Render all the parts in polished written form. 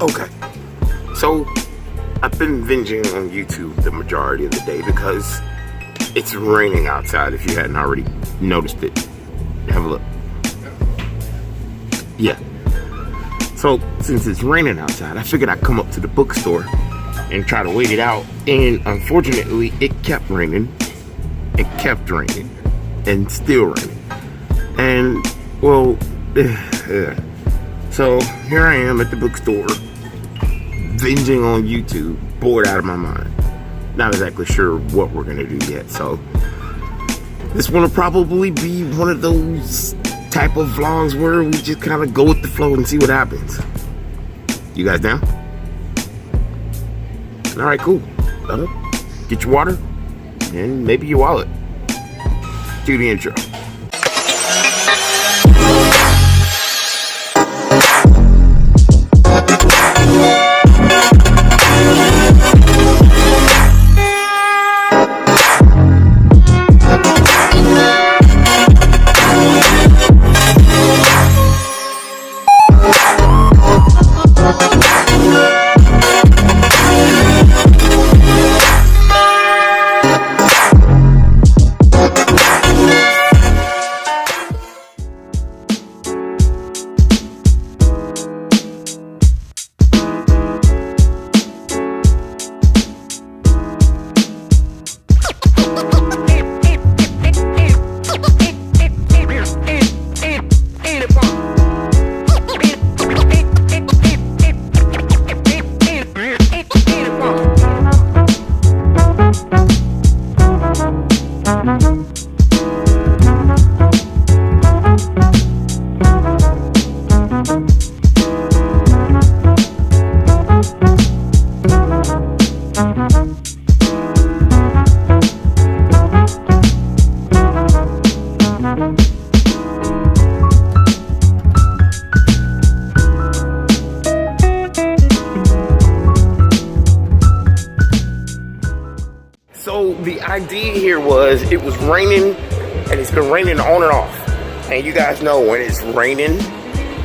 Okay, so I've been binging on YouTube the majority of the day because it's raining outside. If you hadn't already noticed it, have a look. Yeah. So since it's raining outside, I figured I'd come up to the bookstore and try to wait it out. And unfortunately, it kept raining. It kept raining. And still raining. And, well, so here I am at the bookstore, binging on YouTube, bored out of my mind. Not exactly sure what we're gonna do yet, so this one will probably be one of those type of vlogs where we just kind of go with the flow and see what happens. You guys down? All right, cool. Get your water and maybe your wallet. Do the intro. So the idea here was, it was raining and it's been raining on and off. And you guys know when it's raining,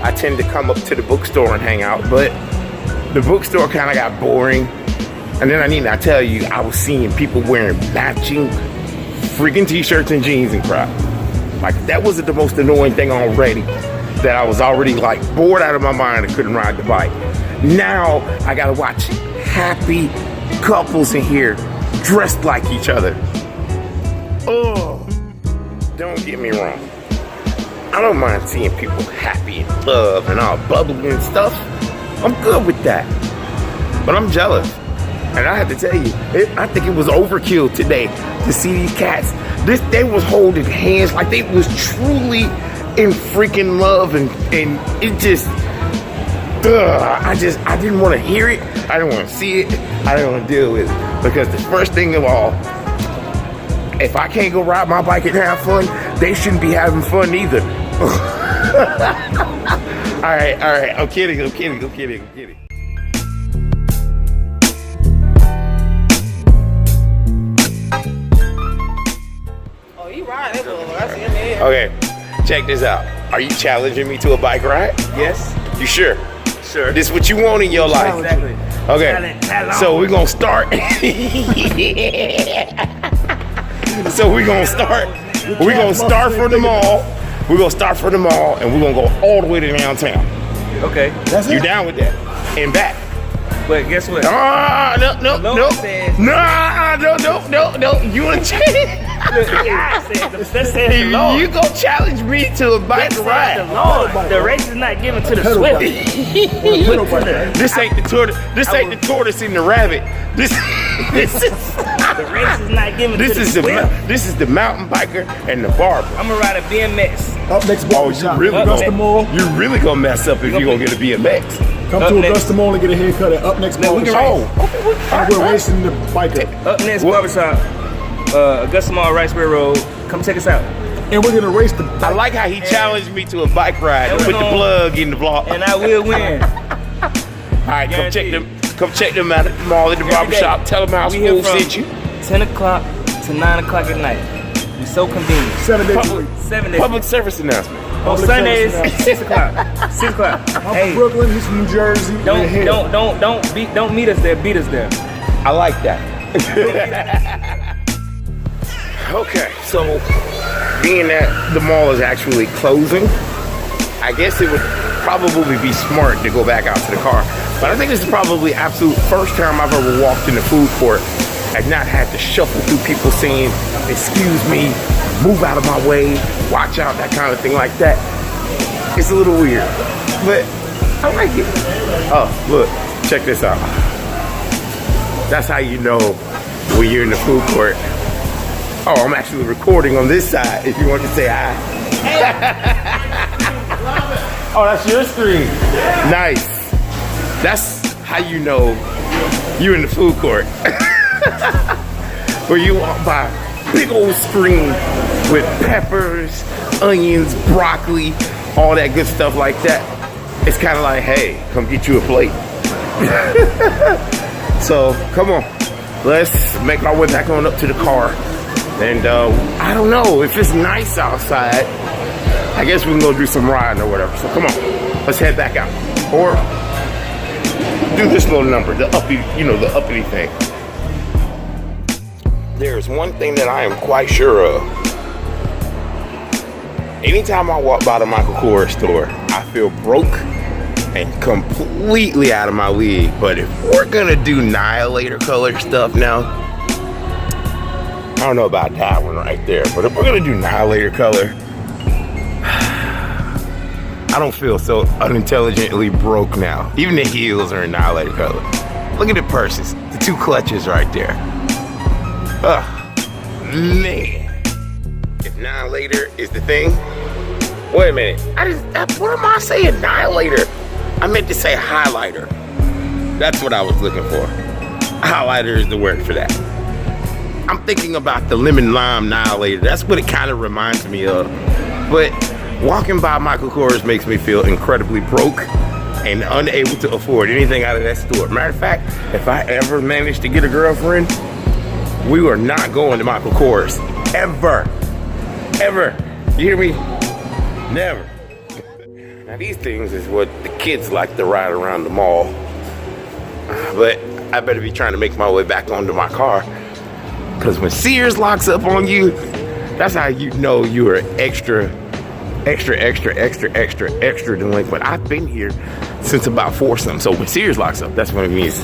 I tend to come up to the bookstore and hang out, but the bookstore kind of got boring. And then I need to tell you, I was seeing people wearing matching freaking t-shirts and jeans and crap. Like, that was the most annoying thing already, that I was already like bored out of my mind and couldn't ride the bike. Now I gotta watch happy couples in here dressed like each other. Oh, don't get me wrong. I don't mind seeing people happy and love and all bubbly and stuff. I'm good with that. But I'm jealous. And I have to tell you, I think it was overkill today to see these cats. They was holding hands like they was truly in freaking love, and it just, I didn't want to hear it. I didn't want to see it. I didn't want to deal with it. Because the first thing of all, if I can't go ride my bike and have fun, they shouldn't be having fun either. All right, I'm kidding. Oh, you ride that little, I see him there. Okay, check this out. Are you challenging me to a bike ride? Yes. You sure? Sure. This is what you want in your life? Exactly. Okay, so we're gonna start. So we're gonna start from the mall. We're gonna start from the mall, and we're gonna go all the way to downtown. Okay. You down with that? And back. But guess what? No. You wanna change? That says the Lord. You gonna challenge me to a bike ride? The Lord. The race is not given to the swift. This ain't the tortoise and the rabbit. This is the race is not given to the swift. This is the mountain biker and the barber. I'm gonna ride a BMX. Up next you really gonna mess up if you gonna get a BMX. Come to Augusta Mall and get a haircut at Up Next Barbershop. We're racing the biker. Up Next Barbershop, Augusta Mall, Riceberry Road. Come check us out. And we're gonna race the bike. I like how he challenged me to a bike ride and put the plug in the vlog. And I will win. All right, come check them out at the mall, at the barbershop. Tell them how school sent you. 10 o'clock to 9 o'clock at night. It's so convenient. 7 days a week. 7 days. Public service announcement. On Sundays, 6 o'clock. 6 o'clock. I'm Hey, from Brooklyn. He's from New Jersey. don't We're here. meet us there. Beat us there. I like that. Okay, so being that the mall is actually closing, I guess it would probably be smart to go back out to the car. But I think this is probably absolute first time I've ever walked in the food court and not had to shuffle through people saying, excuse me, move out of my way, watch out, that kind of thing like that. It's a little weird, but I like it. Oh, look, check this out. That's how you know when you're in the food court. Oh, I'm actually recording on this side if you want to say hi. Oh, that's your screen. Nice. That's how you know you're in the food court. Where you walk by big old screen with peppers, onions, broccoli, all that good stuff like that. It's kind of like, hey, come get you a plate. So, come on. Let's make our way back on up to the car. And I don't know, if it's nice outside, I guess we can go do some riding or whatever. So come on, let's head back out. Or do this little number, the uppity, the uppity thing. There's one thing that I am quite sure of. Anytime I walk by the Michael Kors store, I feel broke and completely out of my league. But if we're gonna do Annihilator color stuff now, I don't know about that one right there, but if we're gonna do Annihilator color, I don't feel so unintelligently broke now. Even the heels are Annihilator color. Look at the purses, the 2 clutches right there. Man. If Annihilator is the thing, wait a minute. What am I saying? Annihilator. I meant to say highlighter. That's what I was looking for. Highlighter is the word for that. I'm thinking about the lemon lime Annihilator. That's what it kind of reminds me of. But walking by Michael Kors makes me feel incredibly broke and unable to afford anything out of that store. Matter of fact, if I ever manage to get a girlfriend, we are not going to Michael Kors. Ever. Ever. You hear me? Never. Now these things is what the kids like to ride around the mall. But I better be trying to make my way back onto my car. Because when Sears locks up on you, that's how you know you are extra delinquent. I've been here since about 4-something. So when Sears locks up, that's when it means,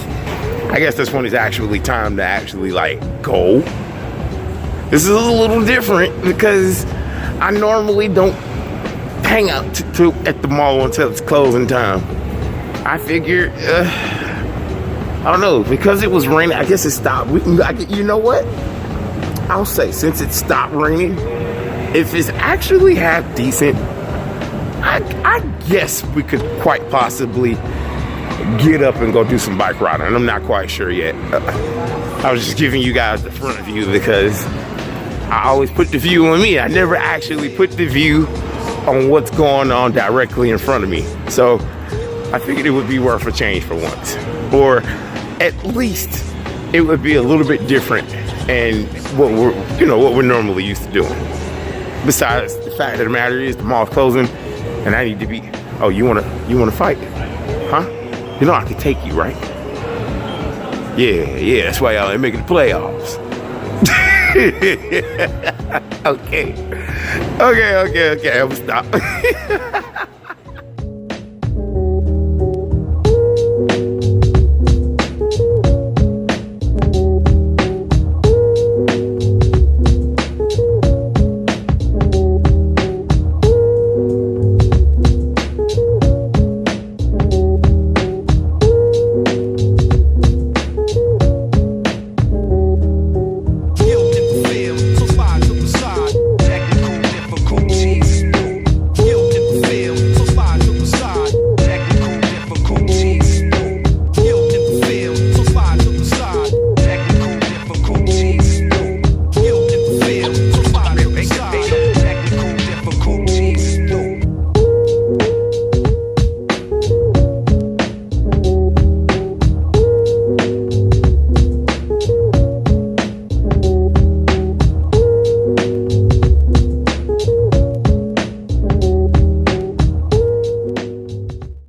I guess that's when it's actually time to actually like go. This is a little different because I normally don't hang out at the mall until it's closing time. I figured, I don't know, because it was raining, I guess it stopped. You know what? I'll say, since it stopped raining, if it's actually half decent, I guess we could quite possibly get up and go do some bike riding. I'm not quite sure yet. I was just giving you guys the front view because I always put the view on me. I never actually put the view on what's going on directly in front of me. So I figured it would be worth a change for once. Or at least it would be a little bit different and what we're normally used to doing. Besides the fact of the matter is the mall's closing and I need to be, oh, you wanna fight? Huh? You know I can take you, right? Yeah, that's why y'all ain't making the playoffs. Okay, I'm gonna stop.